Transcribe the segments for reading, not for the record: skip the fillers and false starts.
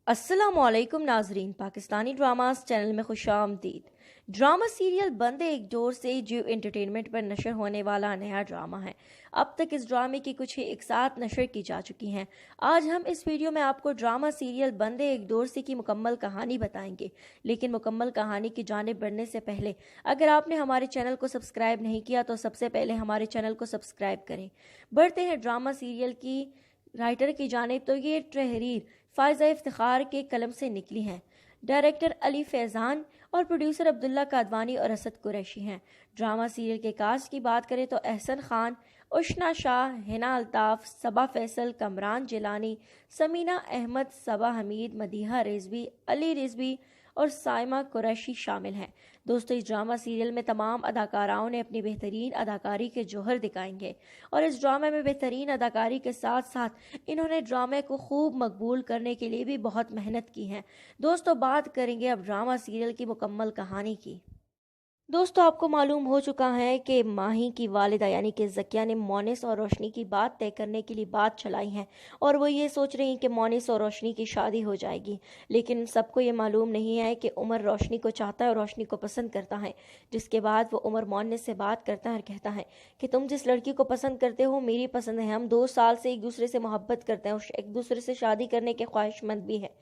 अस्सलामुअलैकुम नाजरीन, Pakistani dramas channel में खुशामदीद। ड्रामा सीरियल बंदे एक डोर से जियो एंटरटेनमेंट पर नशर होने वाला नया ड्रामा है। अब तक इस ड्रामे की कुछ ही एक साथ नशर की जा चुकी हैं। आज हम इस वीडियो में आपको ड्रामा सीरियल बंदे एक डोर से की मुकम्मल कहानी बताएंगे। लेकिन मुकम्मल कहानी की जानिब बढ़ने से पहले अगर आपने हमारे चैनल को सब्सक्राइब नहीं किया तो सबसे पहले हमारे चैनल को सब्सक्राइब करें। बढ़ते हैं ड्रामा सीरियल की राइटर की जानिब। तो ये तहरीर फायजा इफ्तिखार के कलम से निकली हैं। डायरेक्टर अली फैजान और प्रोड्यूसर अब्दुल्ला कादवानी और असद कुरैशी हैं। ड्रामा सीरियल के कास्ट की बात करें तो एहसन खान, उशना शाह, हिना अल्ताफ, सबा फैसल, कमरान जिलानी, समीना अहमद, सबा हमीद, मदीहा रिजवी, अली रिजवी और साइमा कुरैशी शामिल हैं। दोस्तों, इस ड्रामा सीरियल में तमाम अदाकाराओं ने अपनी बेहतरीन अदाकारी के जौहर दिखाएंगे और इस ड्रामे में बेहतरीन अदाकारी के साथ साथ इन्होंने ड्रामे को खूब मकबूल करने के लिए भी बहुत मेहनत की है। दोस्तों, बात करेंगे अब ड्रामा सीरियल की मुकम्मल कहानी की। दोस्तों, आपको मालूम हो चुका है कि माही की वालिदा यानी कि ज़किया ने मोनिस और रोशनी की बात तय करने के लिए बात चलाई है और वो ये सोच रही हैं कि मोनिस और रोशनी की शादी हो जाएगी। लेकिन सबको ये मालूम नहीं है कि उमर रोशनी को चाहता है और रोशनी को पसंद करता है। जिसके बाद वो उमर मोनिस से बात करता है और कहता है कि तुम जिस लड़की को पसंद करते हो मेरी पसंद है, हम 2 साल से एक दूसरे से मोहब्बत करते हैं और एक दूसरे से शादी करने के ख्वाहिशमंद भी है।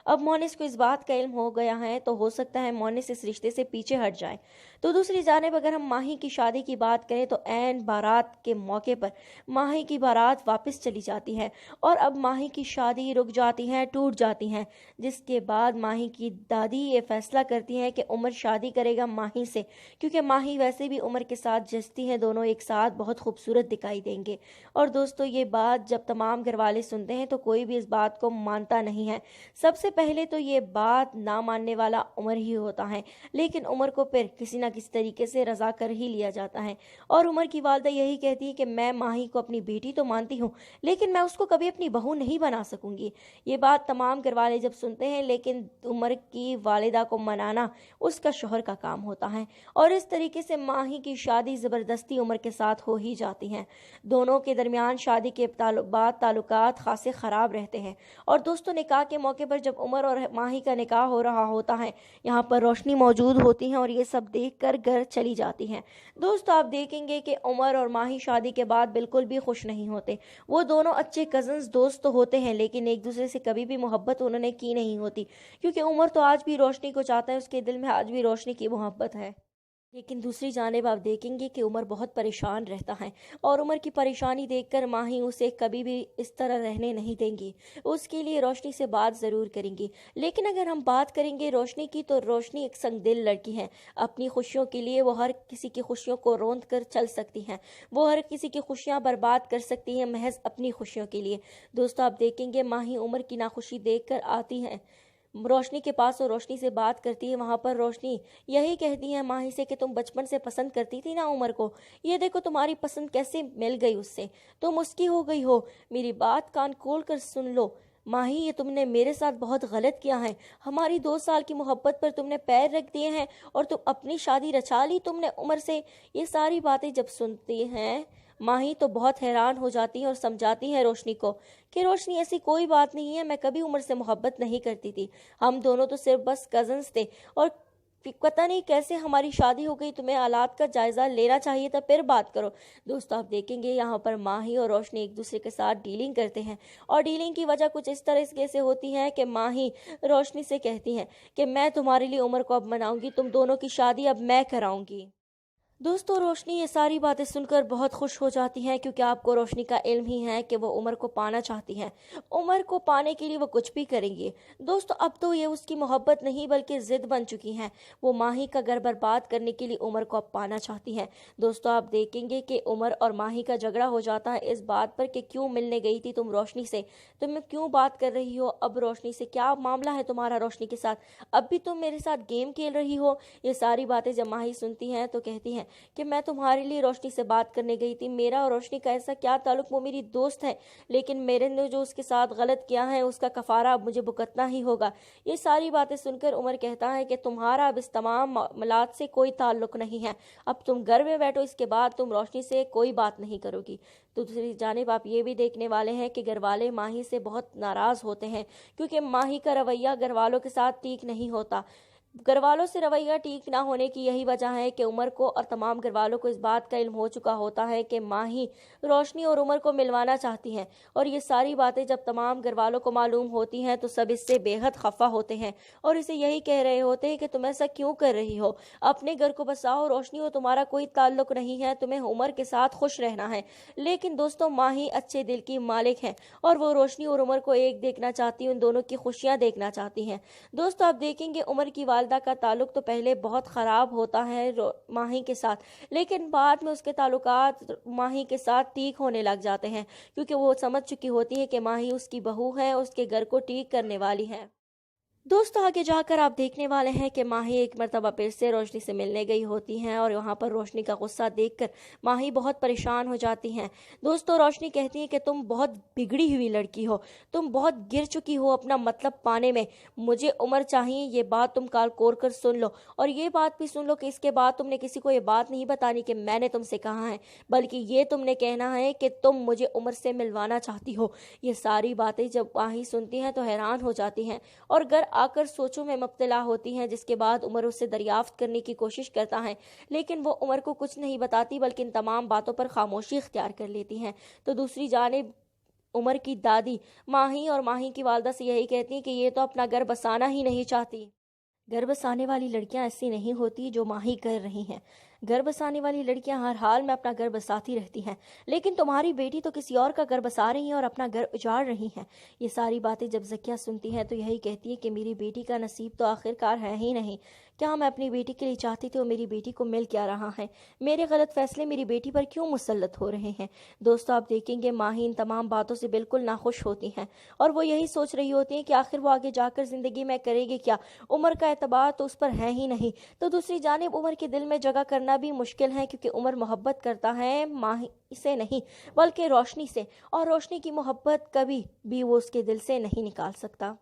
अब मोनिस को इस बात का इल्म हो गया है तो हो सकता है मोनिस इस रिश्ते से पीछे हट जाए। तो दूसरी जानिब अगर हम माही की शादी की बात करें तो ऐन बारात के मौके पर माही की बारात वापस चली जाती है और अब माही की शादी रुक जाती है, टूट जाती है। जिसके बाद माही की दादी ये फैसला करती है कि उमर शादी करेगा माही से, क्योंकि माही वैसे भी उमर के साथ जचती हैं, दोनों एक साथ बहुत खूबसूरत दिखाई देंगे। और दोस्तों, ये बात जब तमाम घरवाले सुनते हैं तो कोई भी इस बात को मानता नहीं है। सबसे पहले तो ये बात ना मानने वाला उमर ही होता है, लेकिन उमर को फिर किसी ना किसी तरीके से रजा कर ही लिया जाता है। और उमर की वालदा यही कहती है कि मैं माही को अपनी बेटी तो मानती हूँ लेकिन मैं उसको कभी अपनी बहू नहीं बना सकूंगी। ये बात तमाम घरवाले जब सुनते हैं, लेकिन उमर की वालिदा को मनाना उसका शोहर का काम होता है और इस तरीके से माही की शादी ज़बरदस्ती उमर के साथ हो ही जाती है। दोनों के दरमियान शादी के बाद ताल्लुकात खासे ख़राब रहते हैं। और दोस्तों, निकाह के मौके पर जब उमर और माही का निकाह हो रहा होता है, यहाँ पर रोशनी मौजूद होती हैं और ये सब देखकर घर चली जाती हैं। दोस्तों, आप देखेंगे कि उमर और माही शादी के बाद बिल्कुल भी खुश नहीं होते। वो दोनों अच्छे कजन्स दोस्त तो होते हैं लेकिन एक दूसरे से कभी भी मोहब्बत उन्होंने की नहीं होती, क्योंकि उमर तो आज भी रोशनी को चाहता है, उसके दिल में आज भी रोशनी की मोहब्बत है। लेकिन दूसरी जानिब आप देखेंगे कि उमर बहुत परेशान रहता है और उमर की परेशानी देखकर माही उसे कभी भी इस तरह रहने नहीं देंगी, उसके लिए रोशनी से बात ज़रूर करेंगी। लेकिन अगर हम बात करेंगे रोशनी की, तो रोशनी एक संगदिल लड़की है। अपनी खुशियों के लिए वो हर किसी की खुशियों को रोंद कर चल सकती हैं, वो हर किसी की खुशियाँ बर्बाद कर सकती हैं महज अपनी खुशियों के लिए। दोस्तों, आप देखेंगे माही उमर की नाखुशी देख कर आती हैं रोशनी के पास और रोशनी से बात करती है। वहाँ पर रोशनी यही कहती है माही से कि तुम बचपन से पसंद करती थी ना उमर को, ये देखो तुम्हारी पसंद कैसे मिल गई उससे, तुम उसकी हो गई हो। मेरी बात कान खोल कर सुन लो माही, ये तुमने मेरे साथ बहुत गलत किया है। हमारी 2 साल की मोहब्बत पर तुमने पैर रख दिए हैं और तुम अपनी शादी रचा ली तुमने उमर से। ये सारी बातें जब सुनती हैं माही तो बहुत हैरान हो जाती है और समझाती है रोशनी को कि रोशनी ऐसी कोई बात नहीं है, मैं कभी उमर से मोहब्बत नहीं करती थी, हम दोनों तो सिर्फ बस कजन्स थे और पता नहीं कैसे हमारी शादी हो गई, तुम्हें हालात का जायज़ा लेना चाहिए था फिर बात करो। दोस्तों, आप देखेंगे यहाँ पर माही और रोशनी एक दूसरे के साथ डीलिंग करते हैं और डीलिंग की वजह कुछ इस तरह से होती है कि माही रोशनी से कहती हैं कि मैं तुम्हारे लिए उमर को अब मनाऊंगी, तुम दोनों की शादी अब मैं कराऊंगी। दोस्तों, रोशनी ये सारी बातें सुनकर बहुत खुश हो जाती हैं, क्योंकि आपको रोशनी का इल्म ही है कि वो उमर को पाना चाहती हैं। उमर को पाने के लिए वो कुछ भी करेंगी। दोस्तों, अब तो ये उसकी मोहब्बत नहीं बल्कि ज़िद बन चुकी हैं। वो माही का घर बर्बाद करने के लिए उमर को अब पाना चाहती हैं। दोस्तों, आप देखेंगे कि उमर और माही का झगड़ा हो जाता है इस बात पर कि क्यों मिलने गई थी तुम रोशनी से, तुम क्यों बात कर रही हो अब रोशनी से, क्या मामला है तुम्हारा रोशनी के साथ, अब भी तुम मेरे साथ गेम खेल रही हो। ये सारी बातें जब माही सुनती हैं तो कहती हैं کہ میں تمہارے لیے روشنی سے بات کرنے گئی تھی، میرا اور روشنی کا ایسا کیا تعلق، وہ میری دوست ہے، لیکن میرے نے جو اس کے ساتھ غلط کیا ہے اس کا کفارہ اب مجھے بھگتنا ہی ہوگا۔ یہ ساری باتیں سن کر عمر کہتا ہے کہ تمہارا اب اس تمام معاملات سے کوئی تعلق نہیں ہے، اب تم گھر میں بیٹھو، اس کے بعد تم روشنی سے کوئی بات نہیں کرو گی۔ تو دوسری جانب آپ یہ بھی دیکھنے والے ہیں کہ گھر والے ماہی سے بہت ناراض ہوتے ہیں، کیونکہ ماہی کا رویہ گھر والوں کے ساتھ ٹھیک نہیں ہوتا۔ گھر والوں سے رویہ ٹھیک نہ ہونے کی یہی وجہ ہے کہ عمر کو اور تمام گھر والوں کو اس بات کا علم ہو چکا ہوتا ہے کہ ماہی روشنی اور عمر کو ملوانا چاہتی ہیں، اور یہ ساری باتیں جب تمام گھر والوں کو معلوم ہوتی ہیں تو سب اس سے بے حد خفا ہوتے ہیں اور اسے یہی کہہ رہے ہوتے ہیں کہ تم ایسا کیوں کر رہی ہو، اپنے گھر کو بساؤ، روشنی اور تمہارا کوئی تعلق نہیں ہے، تمہیں عمر کے ساتھ خوش رہنا ہے۔ لیکن دوستوں، ماہی اچھے دل کی مالک ہیں اور وہ روشنی اور عمر کو ایک دیکھنا چاہتی ہیں، ان دونوں کی خوشیاں دیکھنا چاہتی ہیں۔ دوستوں، آپ دیکھیں گے عمر کی والدہ کا تعلق تو پہلے بہت خراب ہوتا ہے ماہی کے ساتھ، لیکن بعد میں اس کے تعلقات ماہی کے ساتھ ٹھیک ہونے لگ جاتے ہیں، کیونکہ وہ سمجھ چکی ہوتی ہے کہ ماہی اس کی بہو ہے، اس کے گھر کو ٹھیک کرنے والی ہے۔ دوستو، آگے جا کر آپ دیکھنے والے ہیں کہ ماہی ایک مرتبہ پھر سے روشنی سے ملنے گئی ہوتی ہیں اور وہاں پر روشنی کا غصہ دیکھ کر ماہی بہت پریشان ہو جاتی ہیں۔ دوستو، روشنی کہتی ہے کہ تم بہت بگڑی ہوئی لڑکی ہو، تم بہت گر چکی ہو اپنا مطلب پانے میں، مجھے عمر چاہیے، یہ بات تم کال کور کر سن لو، اور یہ بات بھی سن لو کہ اس کے بعد تم نے کسی کو یہ بات نہیں بتانی کہ میں نے تم سے کہا ہے، بلکہ یہ تم نے کہنا ہے کہ تم مجھے عمر سے ملوانا چاہتی ہو۔ یہ ساری باتیں جب ماہی سنتی ہیں تو حیران ہو جاتی ہیں اور گھر آ کر سوچوں میں مبتلا ہوتی ہیں، جس کے بعد عمر اس سے دریافت کرنے کی کوشش کرتا ہے، لیکن وہ عمر کو کچھ نہیں بتاتی بلکہ ان تمام باتوں پر خاموشی اختیار کر لیتی ہیں۔ تو دوسری جانب عمر کی دادی ماہی اور ماہی کی والدہ سے یہی کہتی ہیں کہ یہ تو اپنا گھر بسانا ہی نہیں چاہتی۔ گھر بسانے والی لڑکیاں ایسی نہیں ہوتی جو ماہی کر رہی ہیں، گھر بسانے والی لڑکیاں ہر حال میں اپنا گھر بساتی رہتی ہیں، لیکن تمہاری بیٹی تو کسی اور کا گھر بسا رہی ہیں اور اپنا گھر اجاڑ رہی ہیں۔ یہ ساری باتیں جب زکیہ سنتی ہیں تو یہی کہتی ہے کہ میری بیٹی کا نصیب تو آخر کار ہے ہی نہیں، کیا میں اپنی بیٹی کے لیے چاہتی تھی اور میری بیٹی کو مل کیا رہا ہے، میرے غلط فیصلے میری بیٹی پر کیوں مسلط ہو رہے ہیں۔ دوستو، آپ دیکھیں گے ماہی ان تمام باتوں سے بالکل ناخوش ہوتی ہیں اور وہ یہی سوچ رہی ہوتی ہیں کہ آخر وہ آگے جا کر زندگی میں کرے گی کیا، عمر کا اعتبار تو اس پر ہے ہی نہیں۔ تو دوسری جانب عمر کے دل میں جگہ کرنا بھی مشکل ہے، کیونکہ عمر محبت کرتا ہے ماہی سے نہیں بلکہ روشنی سے، اور روشنی کی محبت کبھی بھی وہ اس کے دل سے نہیں نکال سکتا۔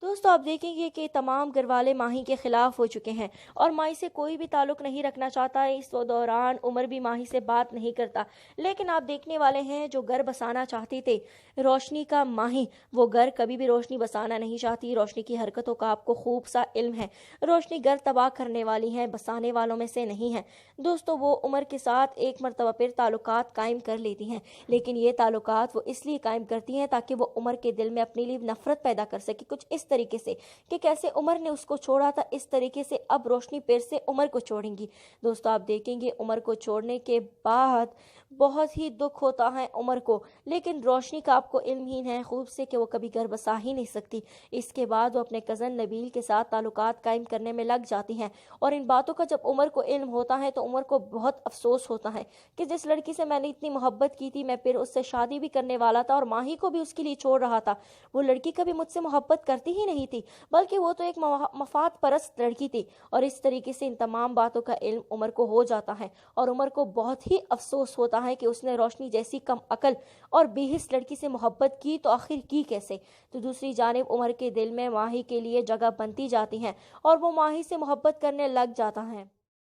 دوستو، آپ دیکھیں گے کہ تمام گھر والے ماہی کے خلاف ہو چکے ہیں اور ماہی سے کوئی بھی تعلق نہیں رکھنا چاہتا ہے۔ اس دوران عمر بھی ماہی سے بات نہیں کرتا، لیکن آپ دیکھنے والے ہیں جو گھر بسانا چاہتے تھے روشنی کا ماہی، وہ گھر کبھی بھی روشنی بسانا نہیں چاہتی۔ روشنی کی حرکتوں کا آپ کو خوب سا علم ہے، روشنی گھر تباہ کرنے والی ہے، بسانے والوں میں سے نہیں ہے۔ دوستو، وہ عمر کے ساتھ ایک مرتبہ پھر تعلقات قائم کر لیتی ہیں، لیکن یہ تعلقات وہ اس لیے قائم کرتی ہیں تاکہ وہ عمر کے دل میں اپنے لیے نفرت پیدا کر سکے، کچھ اس طریقے سے کہ کیسے عمر نے اس کو چھوڑا تھا، اس طریقے سے اب روشنی پھر سے عمر کو چھوڑیں گی۔ دوستو، آپ دیکھیں گے عمر کو چھوڑنے کے بعد بہت ہی دکھ ہوتا ہے عمر کو، لیکن روشنی کا آپ کو علم ہی ہے خوب سے کہ وہ کبھی گھر بسا ہی نہیں سکتی۔ اس کے بعد وہ اپنے کزن نبیل کے ساتھ تعلقات قائم کرنے میں لگ جاتی ہیں، اور ان باتوں کا جب عمر کو علم ہوتا ہے تو عمر کو بہت افسوس ہوتا ہے کہ جس لڑکی سے میں نے اتنی محبت کی تھی، میں پھر اس سے شادی بھی کرنے والا تھا اور ماہی کو بھی اس کے لیے چھوڑ رہا تھا، وہ لڑکی کبھی مجھ سے محبت کرتی ہی نہیں تھی بلکہ وہ تو ایک مفاد پرست لڑکی تھی۔ اور اس طریقے سے ان تمام باتوں کا علم عمر کو ہو جاتا ہے اور عمر کو بہت ہی افسوس ہوتا ہے کہ اس نے روشنی جیسی کم عقل اور بے حس لڑکی سے محبت کی تو آخر کی کیسے۔ تو دوسری جانب عمر کے دل میں ماہی کے لیے جگہ بنتی جاتی ہے اور وہ ماہی سے محبت کرنے لگ جاتا ہے۔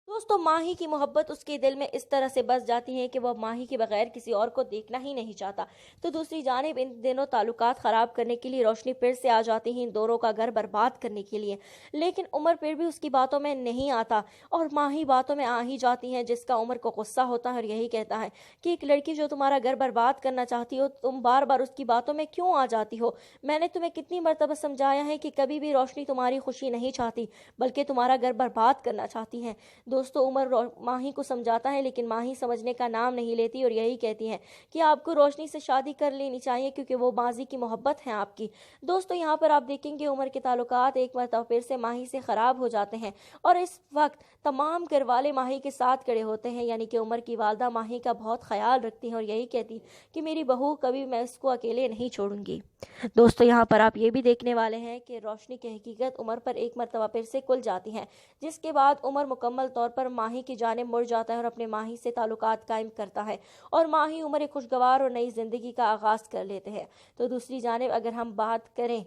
دوستو، ماہی کی محبت اس کے دل میں اس طرح سے بس جاتی ہے کہ وہ ماہی کے بغیر کسی اور کو دیکھنا ہی نہیں چاہتا۔ تو دوسری جانب ان دونوں تعلقات خراب کرنے کے لیے روشنی پھر سے آ جاتی ہیں، ان دونوں کا گھر برباد کرنے کے لیے، لیکن عمر پھر بھی اس کی باتوں میں نہیں آتا اور ماہی باتوں میں آ ہی جاتی ہیں، جس کا عمر کو غصہ ہوتا ہے اور یہی کہتا ہے کہ ایک لڑکی جو تمہارا گھر برباد کرنا چاہتی ہو، تم بار بار اس کی باتوں میں کیوں آ جاتی ہو؟ میں نے تمہیں کتنی مرتبہ سمجھایا ہے کہ کبھی بھی روشنی تمہاری خوشی نہیں چاہتی بلکہ تمہارا گھر برباد کرنا چاہتی ہے۔ دوستو، عمر ماہی کو سمجھاتا ہے لیکن ماہی سمجھنے کا نام نہیں لیتی اور یہی کہتی ہے کہ آپ کو روشنی سے شادی کر لینی چاہیے کیونکہ وہ ماضی کی محبت ہے آپ کی۔ دوستو، یہاں پر آپ دیکھیں گے عمر کے تعلقات ایک مرتبہ پھر سے ماہی سے خراب ہو جاتے ہیں اور اس وقت تمام گھر والے ماہی کے ساتھ کھڑے ہوتے ہیں، یعنی کہ عمر کی والدہ ماہی کا بہت خیال رکھتی ہیں اور یہی کہتی کہ میری بہو کبھی میں اس کو اکیلے نہیں چھوڑوں گی۔ दोस्तों यहाँ पर आप ये भी देखने वाले हैं कि रोशनी की हकीकत उमर पर एक मर्तबा फिर से खुल जाती है, जिसके बाद उमर मुकम्मल तौर पर माही की जानिब मुड़ जाता है और अपने माही से ताल्लुकात कायम करता है और माही उमर एक खुशगवार और नई जिंदगी का आगाज कर लेते हैं। तो दूसरी जानिब अगर हम बात करें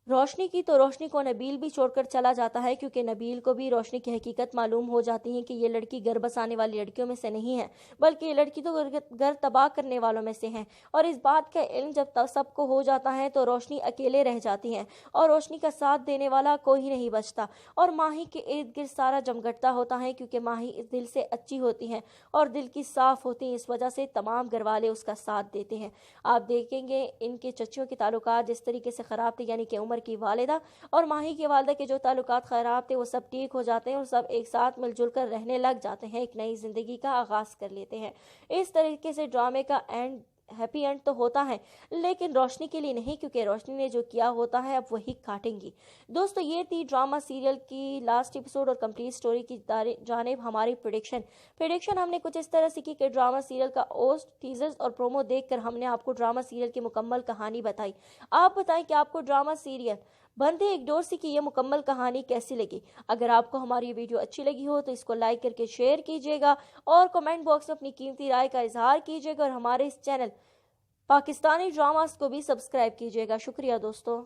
रोशनी की, तो रोशनी को नबील भी छोड़कर चला जाता है, क्योंकि नबील को भी रोशनी की हकीकत मालूम हो जाती है कि ये लड़की घर बसाने वाली लड़कियों में से नहीं है, बल्कि ये लड़की तो घर तबाह करने वालों में से है। और इस बात का इल्म जब तक सबको हो जाता है तो रोशनी अकेले रह जाती है और रोशनी का साथ देने वाला कोई नहीं बचता और माही के इर्द गिर्द सारा जमघटता होता है, क्योंकि माही इस दिल से अच्छी होती हैं और दिल की साफ होती हैं। इस वजह से तमाम घर वाले उसका साथ देते हैं। आप देखेंगे इनके चच्चों के ताल्लुकात जिस तरीके से ख़राब थे, यानी कि उमर की वालिदा और माही की वालिदा के जो ताल्लुकात ख़राब थे वो सब ठीक हो जाते हैं और सब एक साथ मिलजुल कर रहने लग जाते हैं, एक नई ज़िंदगी का आगाज़ कर लेते हैं। इस तरीके से ड्रामे का एंड हैप्पी एंड तो होता है, लेकिन रोशनी के लिए नहीं, क्योंकि रोशनी ने जो किया होता है अब वही काटेंगी। दोस्तों ये थी ड्रामा सीरियल की लास्ट एपिसोड और कंप्लीट स्टोरी की जानिब हमारी प्रेडिक्शन हमने कुछ इस तरह से की कि ड्रामा सीरियल का ओस्ट टीजर्स और प्रोमो देखकर हमने आपको ड्रामा सीरियल की मुकम्मल कहानी बताई। आप बताएं कि आपको ड्रामा सीरियल बंदे एक डोर से की ये मुकम्मल कहानी कैसी लगी। अगर आपको हमारी ये वीडियो अच्छी लगी हो तो इसको लाइक करके शेयर कीजिएगा और कमेंट बॉक्स में अपनी कीमती राय का इजहार कीजिएगा और हमारे इस चैनल पाकिस्तानी ड्रामास को भी सब्सक्राइब कीजिएगा। शुक्रिया दोस्तों।